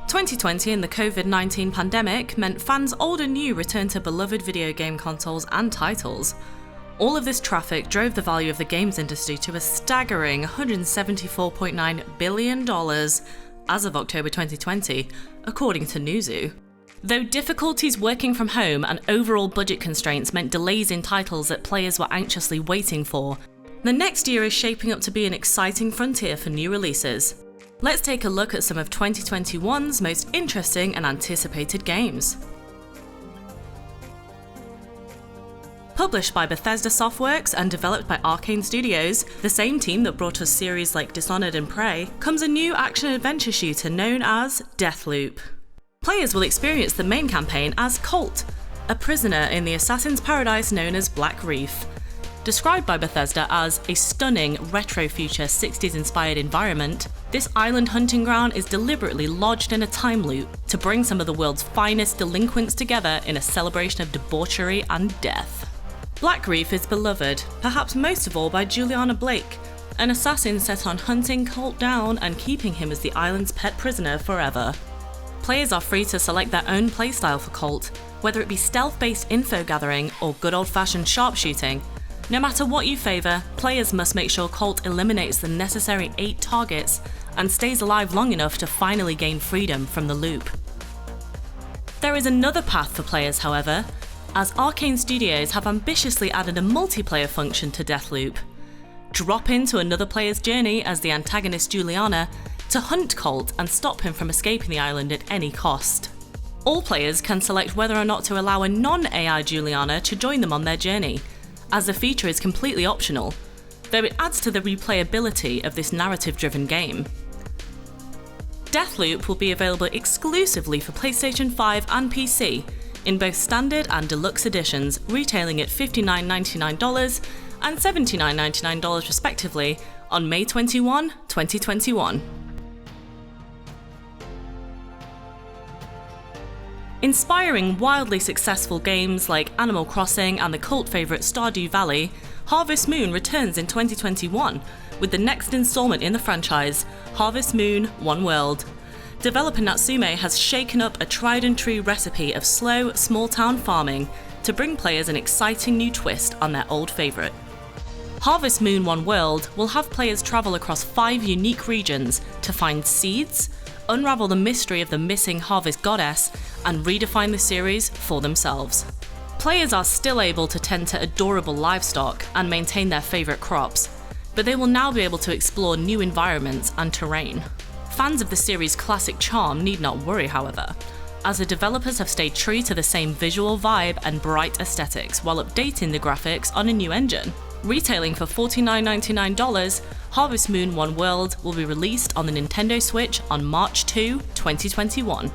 2020 and the COVID-19 pandemic meant fans old and new returned to beloved video game consoles and titles. All of this traffic drove the value of the games industry to a staggering $174.9 billion as of October 2020, according to Newzoo. Though difficulties working from home and overall budget constraints meant delays in titles that players were anxiously waiting for, the next year is shaping up to be an exciting frontier for new releases. Let's take a look at some of 2021's most interesting and anticipated games. Published by Bethesda Softworks and developed by Arcane Studios, the same team that brought us series like Dishonored and Prey, comes a new action-adventure shooter known as Deathloop. Players will experience the main campaign as Colt, a prisoner in the assassin's paradise known as Black Reef. Described by Bethesda as a stunning, retro-future 60s-inspired environment, this island hunting ground is deliberately lodged in a time loop to bring some of the world's finest delinquents together in a celebration of debauchery and death. Black Reef is beloved, perhaps most of all by Juliana Blake, an assassin set on hunting Colt down and keeping him as the island's pet prisoner forever. Players are free to select their own playstyle for Colt, whether it be stealth-based info gathering or good old-fashioned sharpshooting. No matter what you favour, players must make sure Colt eliminates the necessary 8 targets and stays alive long enough to finally gain freedom from the loop. There is another path for players, however, as Arcane Studios have ambitiously added a multiplayer function to Deathloop. Drop into another player's journey as the antagonist Juliana to hunt Colt and stop him from escaping the island at any cost. All players can select whether or not to allow a non-AI Juliana to join them on their journey, as the feature is completely optional, though it adds to the replayability of this narrative-driven game. Deathloop will be available exclusively for PlayStation 5 and PC, in both standard and deluxe editions, retailing at $59.99 and $79.99 respectively on May 21, 2021. Inspiring wildly successful games like Animal Crossing and the cult favourite Stardew Valley, Harvest Moon returns in 2021 with the next instalment in the franchise, Harvest Moon: One World. Developer Natsume has shaken up a tried-and-true recipe of slow, small-town farming to bring players an exciting new twist on their old favourite. Harvest Moon: One World will have players travel across 5 unique regions to find seeds, unravel the mystery of the missing harvest goddess, and redefine the series for themselves. Players are still able to tend to adorable livestock and maintain their favourite crops, but they will now be able to explore new environments and terrain. Fans of the series' classic charm need not worry, however, as the developers have stayed true to the same visual vibe and bright aesthetics while updating the graphics on a new engine. Retailing for $49.99, Harvest Moon: One World will be released on the Nintendo Switch on March 2, 2021.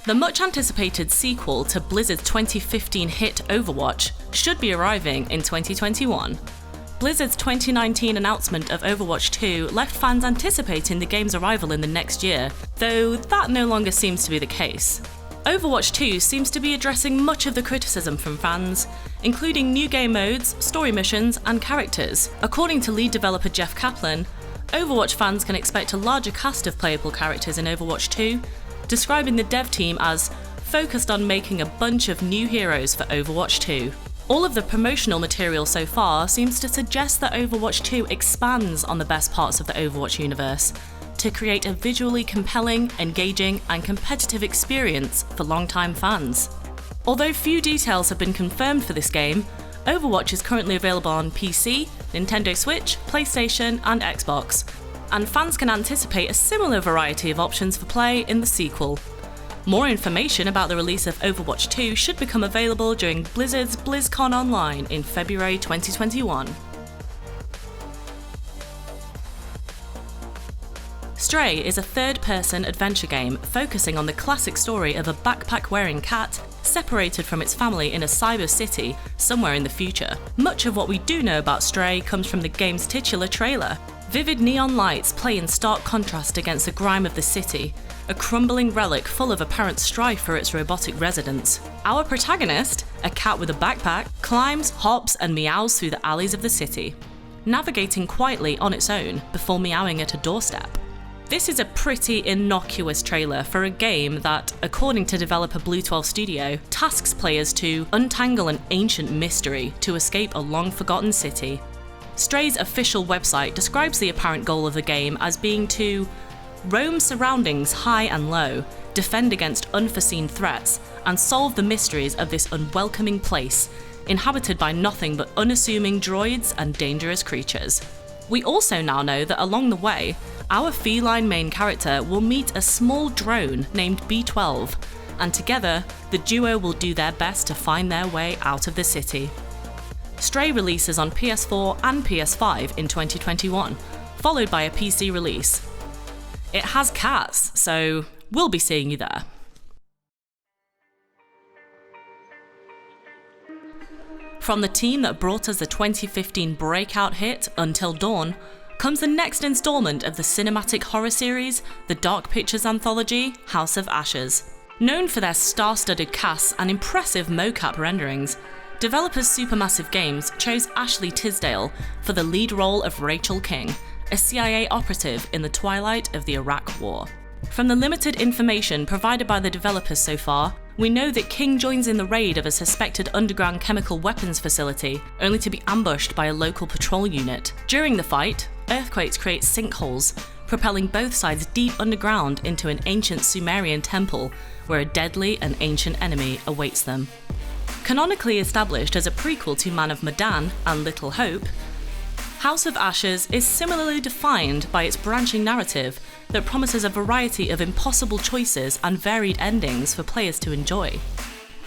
The much-anticipated sequel to Blizzard's 2015 hit Overwatch should be arriving in 2021. Blizzard's 2019 announcement of Overwatch 2 left fans anticipating the game's arrival in the next year, though that no longer seems to be the case. Overwatch 2 seems to be addressing much of the criticism from fans, including new game modes, story missions, and characters. According to lead developer Jeff Kaplan, Overwatch fans can expect a larger cast of playable characters in Overwatch 2, describing the dev team as focused on making a bunch of new heroes for Overwatch 2. All of the promotional material so far seems to suggest that Overwatch 2 expands on the best parts of the Overwatch universe to create a visually compelling, engaging, and competitive experience for longtime fans. Although few details have been confirmed for this game, Overwatch is currently available on PC, Nintendo Switch, PlayStation, and Xbox, and fans can anticipate a similar variety of options for play in the sequel. More information about the release of Overwatch 2 should become available during Blizzard's BlizzCon Online in February 2021. Stray is a third-person adventure game focusing on the classic story of a backpack-wearing cat separated from its family in a cyber city somewhere in the future. Much of what we do know about Stray comes from the game's titular trailer. Vivid neon lights play in stark contrast against the grime of the city, a crumbling relic full of apparent strife for its robotic residents. Our protagonist, a cat with a backpack, climbs, hops, and meows through the alleys of the city. navigating quietly on its own before meowing at a doorstep. This is a pretty innocuous trailer for a game that, according to developer Blue 12 Studio, tasks players to untangle an ancient mystery to escape a long-forgotten city. Stray's official website describes the apparent goal of the game as being to roam surroundings high and low, defend against unforeseen threats, and solve the mysteries of this unwelcoming place, inhabited by nothing but unassuming droids and dangerous creatures. We also now know that along the way, our feline main character will meet a small drone named B12, and together, the duo will do their best to find their way out of the city. Stray releases on PS4 and PS5 in 2021, followed by a PC release. It has cats, so we'll be seeing you there. From the team that brought us the 2015 breakout hit Until Dawn, comes the next installment of the cinematic horror series, the Dark Pictures anthology, House of Ashes. Known for their star-studded casts and impressive mocap renderings, developers Supermassive Games chose Ashley Tisdale for the lead role of Rachel King, a CIA operative in the twilight of the Iraq War. From the limited information provided by the developers so far, we know that King joins in the raid of a suspected underground chemical weapons facility, only to be ambushed by a local patrol unit. During the fight, earthquakes create sinkholes, propelling both sides deep underground into an ancient Sumerian temple where a deadly and ancient enemy awaits them. Canonically established as a prequel to Man of Medan and Little Hope, House of Ashes is similarly defined by its branching narrative that promises a variety of impossible choices and varied endings for players to enjoy.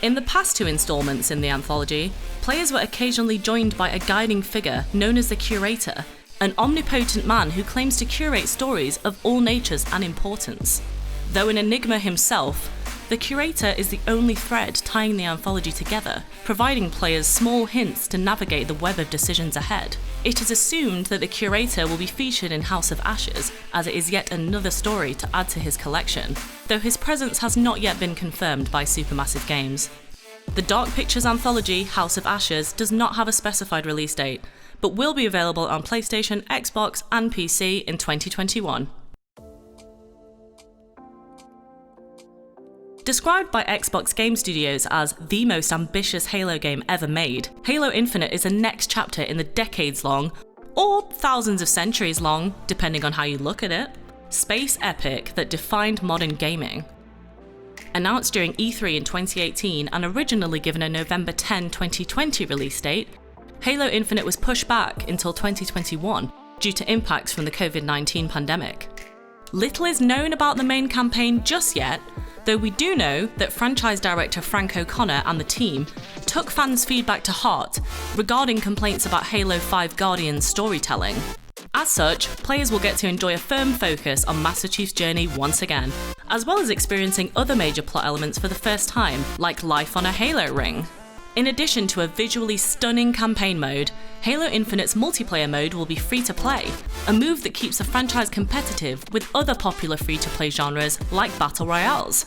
In the past two installments in the anthology, players were occasionally joined by a guiding figure known as the Curator, an omnipotent man who claims to curate stories of all natures and importance. Though an enigma himself, the Curator is the only thread tying the anthology together, providing players small hints to navigate the web of decisions ahead. It is assumed that the Curator will be featured in House of Ashes, as it is yet another story to add to his collection, though his presence has not yet been confirmed by Supermassive Games. The Dark Pictures anthology, House of Ashes, does not have a specified release date, but will be available on PlayStation, Xbox, and PC in 2021. Described by Xbox Game Studios as the most ambitious Halo game ever made, Halo Infinite is the next chapter in the decades-long, or thousands of centuries long, depending on how you look at it, space epic that defined modern gaming. Announced during E3 in 2018 and originally given a November 10, 2020 release date, Halo Infinite was pushed back until 2021 due to impacts from the COVID-19 pandemic. Little is known about the main campaign just yet, though we do know that franchise director Frank O'Connor and the team took fans' feedback to heart regarding complaints about Halo 5 Guardian's storytelling. As such, players will get to enjoy a firm focus on Master Chief's journey once again, as well as experiencing other major plot elements for the first time, like life on a Halo ring. In addition to a visually stunning campaign mode, Halo Infinite's multiplayer mode will be free to play, a move that keeps the franchise competitive with other popular free-to-play genres like Battle Royales.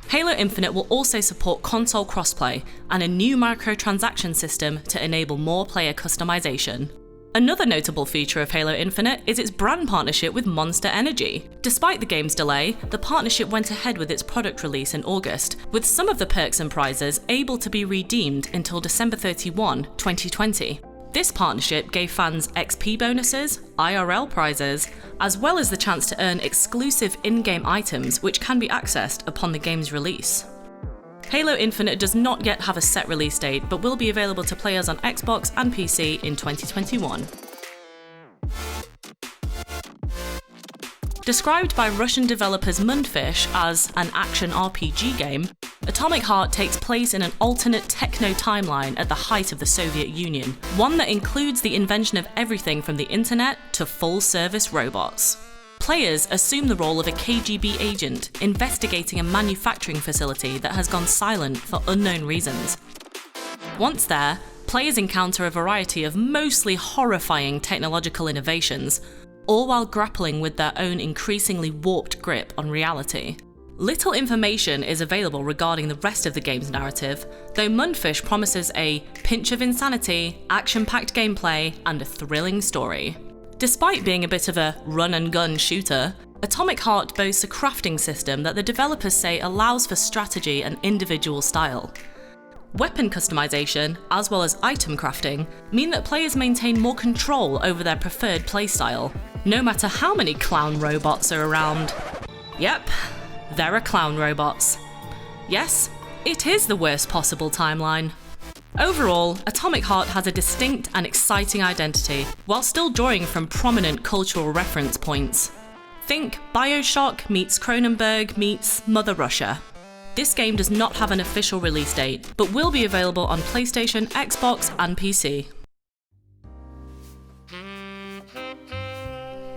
Halo Infinite will also support console crossplay and a new microtransaction system to enable more player customization. Another notable feature of Halo Infinite is its brand partnership with Monster Energy. Despite the game's delay, the partnership went ahead with its product release in August, with some of the perks and prizes able to be redeemed until December 31, 2020. This partnership gave fans XP bonuses, IRL prizes, as well as the chance to earn exclusive in-game items which can be accessed upon the game's release. Halo Infinite does not yet have a set release date, but will be available to players on Xbox and PC in 2021. Described by Russian developers Mundfish as an action RPG game, Atomic Heart takes place in an alternate techno timeline at the height of the Soviet Union, one that includes the invention of everything from the internet to full-service robots. Players assume the role of a KGB agent investigating a manufacturing facility that has gone silent for unknown reasons. Once there, players encounter a variety of mostly horrifying technological innovations, all while grappling with their own increasingly warped grip on reality. Little information is available regarding the rest of the game's narrative, though Mundfish promises a pinch of insanity, action-packed gameplay, and a thrilling story. Despite being a bit of a run-and-gun shooter, Atomic Heart boasts a crafting system that the developers say allows for strategy and individual style. Weapon customization, as well as item crafting, mean that players maintain more control over their preferred playstyle, no matter how many clown robots are around. Yep, there are clown robots. Yes, it is the worst possible timeline. Overall, Atomic Heart has a distinct and exciting identity, while still drawing from prominent cultural reference points. Think BioShock meets Cronenberg meets Mother Russia. This game does not have an official release date, but will be available on PlayStation, Xbox, and PC.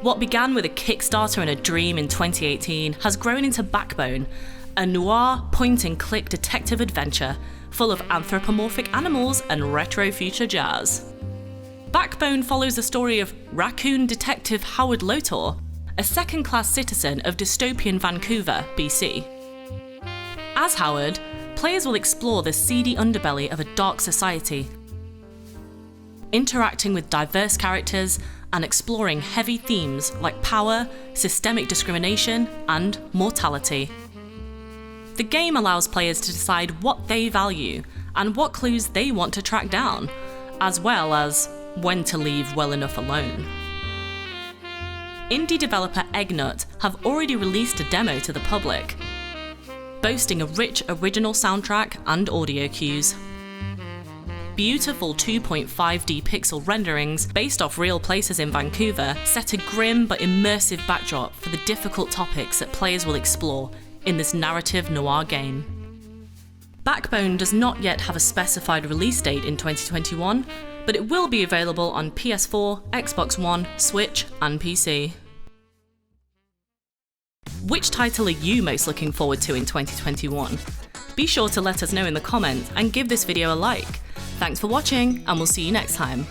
What began with a Kickstarter and a dream in 2018 has grown into Backbone, a noir point-and-click detective adventure full of anthropomorphic animals and retro future jazz. Backbone follows the story of raccoon detective Howard Lotor, a second-class citizen of dystopian Vancouver, BC. As Howard, players will explore the seedy underbelly of a dark society, interacting with diverse characters and exploring heavy themes like power, systemic discrimination, and mortality. The game allows players to decide what they value and what clues they want to track down, as well as when to leave well enough alone. Indie developer Eggnut have already released a demo to the public, boasting a rich original soundtrack and audio cues. Beautiful 2.5D pixel renderings based off real places in Vancouver set a grim but immersive backdrop for the difficult topics that players will explore in this narrative noir game. Backbone does not yet have a specified release date in 2021, but it will be available on PS4, Xbox One, Switch, and PC. Which title are you most looking forward to in 2021? Be sure to let us know in the comments and give this video a like. Thanks for watching, and we'll see you next time.